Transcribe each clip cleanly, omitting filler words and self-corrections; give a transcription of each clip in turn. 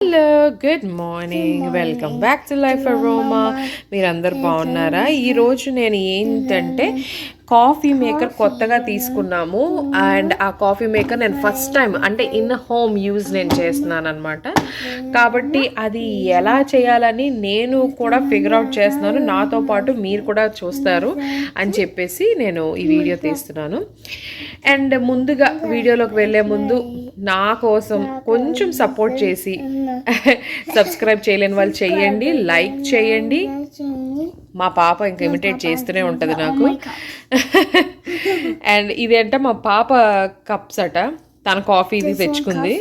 Hello good morning welcome back to life aroma. మీరందరు బాగున్నారా? ఈరోజు నేను ఏంటంటే కాఫీ మేకర్ కొత్తగా తీసుకున్నాము. అండ్ ఆ కాఫీ మేకర్ నేను ఫస్ట్ టైం అంటే ఇన్ హోమ్ యూజ్ నేను చేస్తున్నాను అనమాట. కాబట్టి అది ఎలా చేయాలని నేను కూడా ఫిగర్ అవుట్ చేస్తున్నాను. నాతో పాటు మీరు కూడా చూస్తారు అని చెప్పేసి నేను ఈ వీడియో తీస్తున్నాను. అండ్ ముందుగా వీడియోలోకి వెళ్ళే ముందు నా కోసం కొంచెం సపోర్ట్ చేసి సబ్స్క్రైబ్ చేయలేని వాళ్ళు చేయండి, లైక్ చేయండి. మా పాప ఇంకా ఇమిటేట్ చేస్తూనే ఉంటుంది నాకు. అండ్ ఇదేంట మా పాప కప్స్ అట, తన కాఫీ ఇది తెచ్చుకుంది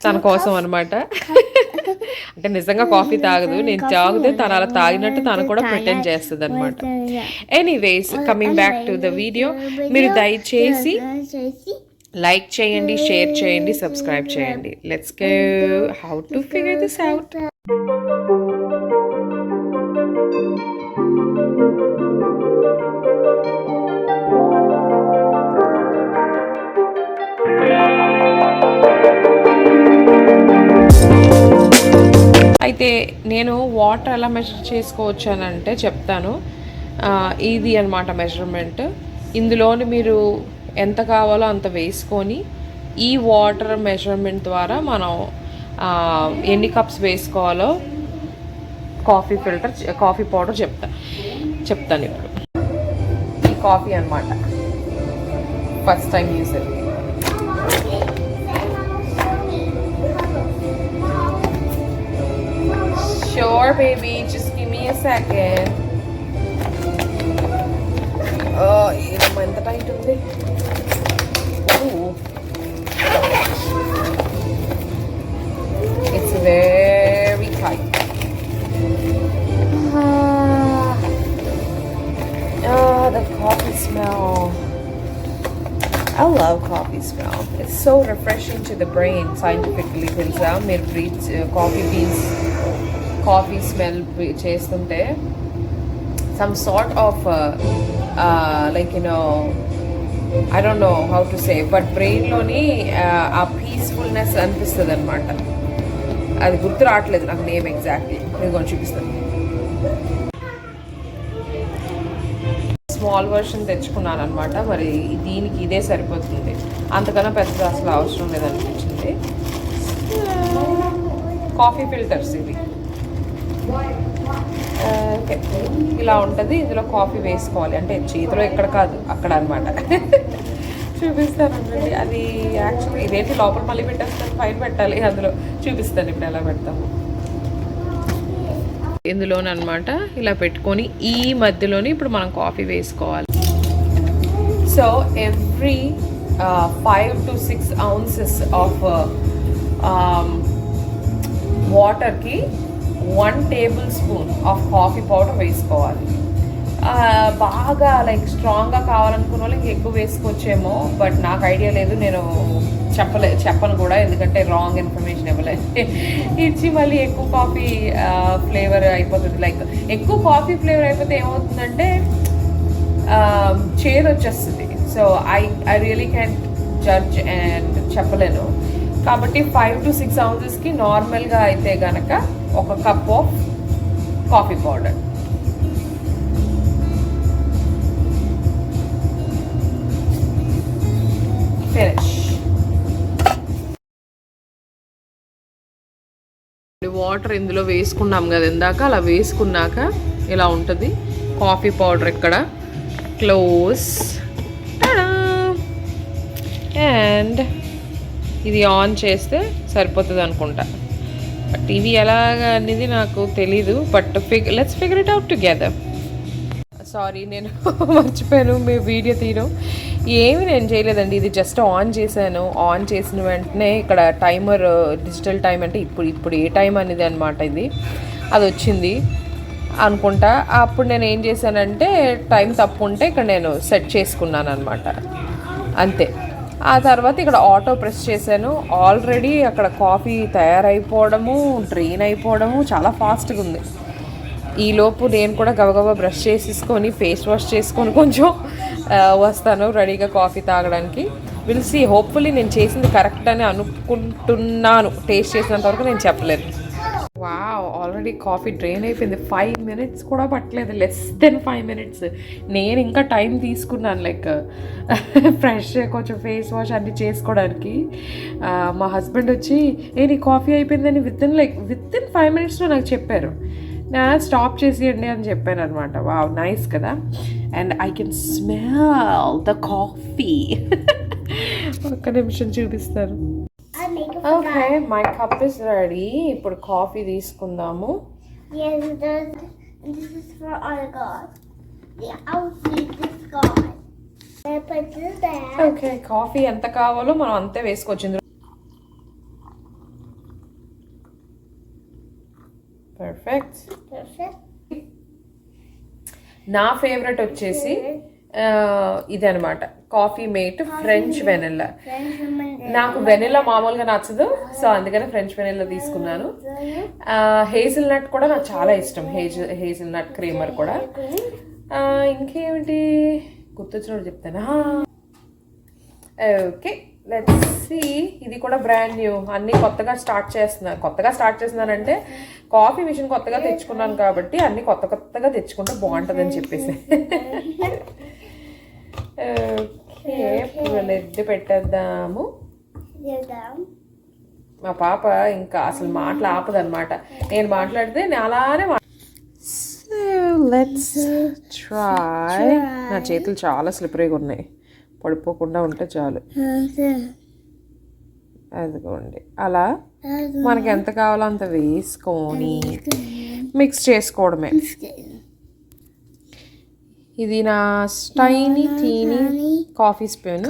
తన కోసం అనమాట. అంటే నిజంగా కాఫీ తాగదు, నేను తాగితే తను అలా తాగినట్టు తను కూడా ప్రిటెండ్ చేస్తుంది అనమాట. Anyways, coming back to the video, మీరు దయచేసి లైక్ చేయండి, షేర్ చేయండి, సబ్స్క్రైబ్ చేయండి. Let's go how to figure this out. అయితే నేను వాటర్ ఎలా మెజర్ చేసుకోవచ్చు అని అంటే చెప్తాను. ఇది అనమాట మెజర్మెంట్. ఇందులోని మీరు ఎంత కావాలో అంత వేసుకొని ఈ వాటర్ మెజర్మెంట్ ద్వారా మనం ఎన్ని కప్స్ వేసుకోవాలో కాఫీ పౌడర్ చెప్తాను ఇప్పుడు. ఈ కాఫీ అనమాట, first time user. Sure baby, just give me a second. ఏదమ్మా ఎంత టైట్ ఉంది. It's very tight. The coffee smell. I love coffee smell. It's so refreshing to the brain. Scientifically telsa meer breathe coffee beans coffee smell chestunte some sort of like I don't know how to say, but brain loni a peacefulness అనిపిస్తుంది అనమాట. అది గుర్తు రావట్లేదు నాకు name exactly, నేను కొంచెం చూపిస్తాను. Small version తెచ్చుకున్నాను అనమాట. మరి దీనికి ఇదే సరిపోతుంది, అంతకన్నా పెద్ద అసలు అవసరం లేదనిపించింది. కాఫీ ఫిల్టర్స్ ఇవి. ఓకే, ఇలా ఉంటుంది. ఇందులో కాఫీ వేసుకోవాలి, అంటే చేతిలో ఎక్కడ కాదు అక్కడ అనమాట. చూపిస్తానండి. అది యాక్చువల్లీ ఇదేంటి లోపల మళ్ళీ పెట్టేస్తాను, పైన పెట్టాలి. అందులో చూపిస్తాను ఇప్పుడు ఎలా పెడతాము. ఇందులోనమాట ఇలా పెట్టుకొని ఈ మధ్యలోని ఇప్పుడు మనం కాఫీ వేసుకోవాలి. So every 5 to 6 ounces of వాటర్కి 1 tablespoon ఆఫ్ కాఫీ పౌడర్ వేసుకోవాలి. బాగా లైక్ స్ట్రాంగ్గా కావాలనుకున్న వాళ్ళు ఇంక ఎక్కువ వేసుకోవచ్చేమో, బట్ నాకు ఐడియా లేదు, నేను చెప్పను కూడా, ఎందుకంటే రాంగ్ ఇన్ఫర్మేషన్ ఇవ్వలేదు. ఇచ్చి మళ్ళీ ఎక్కువ కాఫీ ఫ్లేవర్ అయిపోతుంది. లైక్ ఎక్కువ కాఫీ ఫ్లేవర్ అయిపోతే ఏమవుతుందంటే చేదు వచ్చేస్తుంది. So I really can judge and చెప్పలేను. కాబట్టి 5 to 6 ounces నార్మల్గా అయితే గనక 1 cup of coffee powder. Finish. Water ఇందులో వేసుకున్నాం కదా ఇందాక, అలా వేసుకున్నాక ఇలా ఉంటుంది కాఫీ పౌడర్. ఇక్కడ క్లోజ్ అండ్ ఇది ఆన్ చేస్తే సరిపోతుంది అనుకుంటా. బట్ ఇది ఎలాగా అనేది నాకు తెలీదు, but let's figure it out together. Sorry, నేను మర్చిపోయాను మీ వీడియో తీయడం. ఏమి నేను చేయలేదండి, ఇది జస్ట్ ఆన్ చేశాను. ఆన్ చేసిన వెంటనే ఇక్కడ టైమర్, డిజిటల్ టైం అంటే ఇప్పుడు ఏ టైం అనేది అనమాట, ఇది అది వచ్చింది అనుకుంటా. అప్పుడు నేను ఏం చేశానంటే టైం తప్పు ఉంటే ఇక్కడ నేను సెట్ చేసుకున్నాను అనమాట, అంతే. ఆ తర్వాత ఇక్కడ ఆటో ప్రెస్ చేశాను. ఆల్రెడీ అక్కడ కాఫీ తయారైపోవడము, డ్రైన్ అయిపోవడము చాలా ఫాస్ట్గా ఉంది. ఈలోపు నేను కూడా గబగబా బ్రష్ చేసేసుకొని ఫేస్ వాష్ చేసుకొని కొంచెం వస్తాను రెడీగా కాఫీ తాగడానికి. Will see. హోప్ఫుల్లీ నేను చేసింది కరెక్ట్ అని అనుకుంటున్నాను. టేస్ట్ చేసినంత వరకు నేను చెప్పలేదు. వావ్, ఆల్రెడీ కాఫీ డ్రైన్ అయిపోయింది. 5 minutes కూడా పట్టలేదు, less than 5 minutes. నేను ఇంకా టైం తీసుకున్నాను లైక్ ఫ్రెష్ కొంచెం ఫేస్ వాష్ అన్నీ చేసుకోవడానికి. మా హస్బెండ్ వచ్చి నీ కాఫీ అయిపోయిందని విత్ ఇన్ 5 minutesలో నాకు చెప్పారు. స్టాప్ చేసేయండి అని చెప్పాను అనమాట. వావ్, నైస్ కదా. And I can smell the coffee. ఒక్క నిమిషం చూపిస్తారు. Okay, my cup is ready. ఇప్పుడు కాఫీ తీసుకుందాము. ఓకే, కాఫీ ఎంత కావాలో మనం అంతే వేసుకోవచ్చు. పర్ఫెక్ట్. నా ఫేవరెట్ వచ్చేసి ఇదనమాట, కాఫీ మేట్ ఫ్రెంచ్ వెనిల్లా. నాకు వెనిల్లా మామూలుగా నచ్చదు, సో అందుకని ఫ్రెంచ్ వెనిల్లా తీసుకున్నాను. హేజిల్ నట్ కూడా నాకు చాలా ఇష్టం, హేజిల్ నట్ క్రీమర్ కూడా. ఇంకేమిటి గుర్తొచ్చినప్పుడు చెప్తానా. Okay, let's see. ఇది కూడా బ్రాండ్ న్యూ, అన్నీ కొత్తగా స్టార్ట్ చేస్తున్నానంటే కాఫీ మిషన్ కొత్తగా తెచ్చుకున్నాను కాబట్టి అన్నీ కొత్తగా తెచ్చుకుంటే బాగుంటుందని చెప్పేసి. ఓకే, లెడ్ పెట్టేద్దాము. మా పాప ఇంకా అసలు మాటలు ఆపదన్నమాట. నేను మాట్లాడితే అలానే లెట్స్ ట్రై. నా చేతులు చాలా స్లిపరీగా ఉన్నాయి, పడిపోకుండా ఉంటే చాలు. అదిగోండి, అలా మనకి ఎంత కావాలో అంత వేసుకొని మిక్స్ చేసుకోవడమే. ఇది నా టీనీ కాఫీ స్పూన్.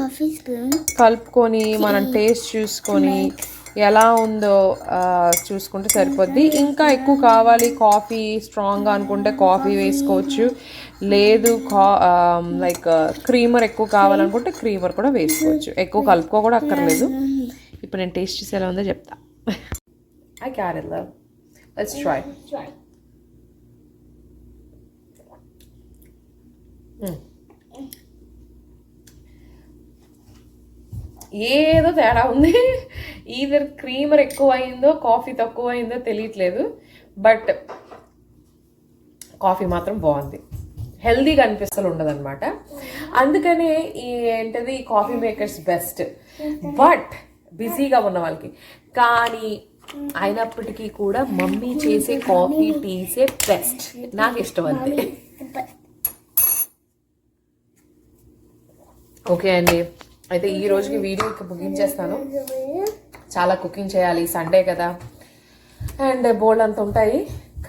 కలుపుకొని మనం టేస్ట్ చూసుకొని ఎలా ఉందో చూసుకుంటే సరిపోద్ది. ఇంకా ఎక్కువ కావాలి కాఫీ స్ట్రాంగ్గా అనుకుంటే కాఫీ వేసుకోవచ్చు, లేదు లైక్ క్రీమర్ ఎక్కువ కావాలనుకుంటే క్రీమర్ కూడా వేసుకోవచ్చు. ఎక్కువ కలుపుకో కూడా అక్కర్లేదు. ఇప్పుడు నేను టేస్ట్ చేసి ఎలా ఉందో చెప్తా. I got it, love. Let's try. ఏదో తేడా ఉంది. ఈధర్ క్రీమర్ ఎక్కువ అయిందో కాఫీ తక్కువ అయిందో తెలియట్లేదు, బట్ కాఫీ మాత్రం బాగుంది. హెల్దీగా అనిపిస్తూ ఉండదన్నమాట. అందుకనే ఏంటది కాఫీ మేకర్స్ బెస్ట్, బట్ బిజీగా ఉన్న వాళ్ళకి. కానీ అయినప్పటికీ కూడా మమ్మీ చేసే కాఫీ టీసే బెస్ట్, నాకు ఇష్టం అంతే. ఓకే అండి, అయితే ఈ రోజుకి వీడియో ముగించేస్తాను. చాలా కుకింగ్ చేయాలి, సండే కదా, అండ్ బోల్డ్ అంత ఉంటాయి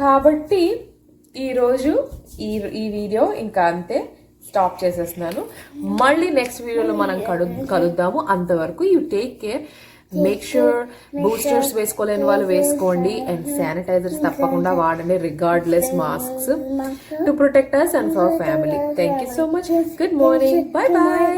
కాబట్టి ఈరోజు ఈ వీడియో ఇంకా అంతే స్టాప్ చేసేస్తున్నాను. మళ్ళీ నెక్స్ట్ వీడియోలో మనం కలుద్దాము. అంతవరకు you take care. Make sure boosters వేసుకోలేని వాళ్ళు వేసుకోండి, అండ్ శానిటైజర్స్ తప్పకుండా వాడండి, regardless masks to protect us and for our family. Thank you so much. Good morning. Bye bye.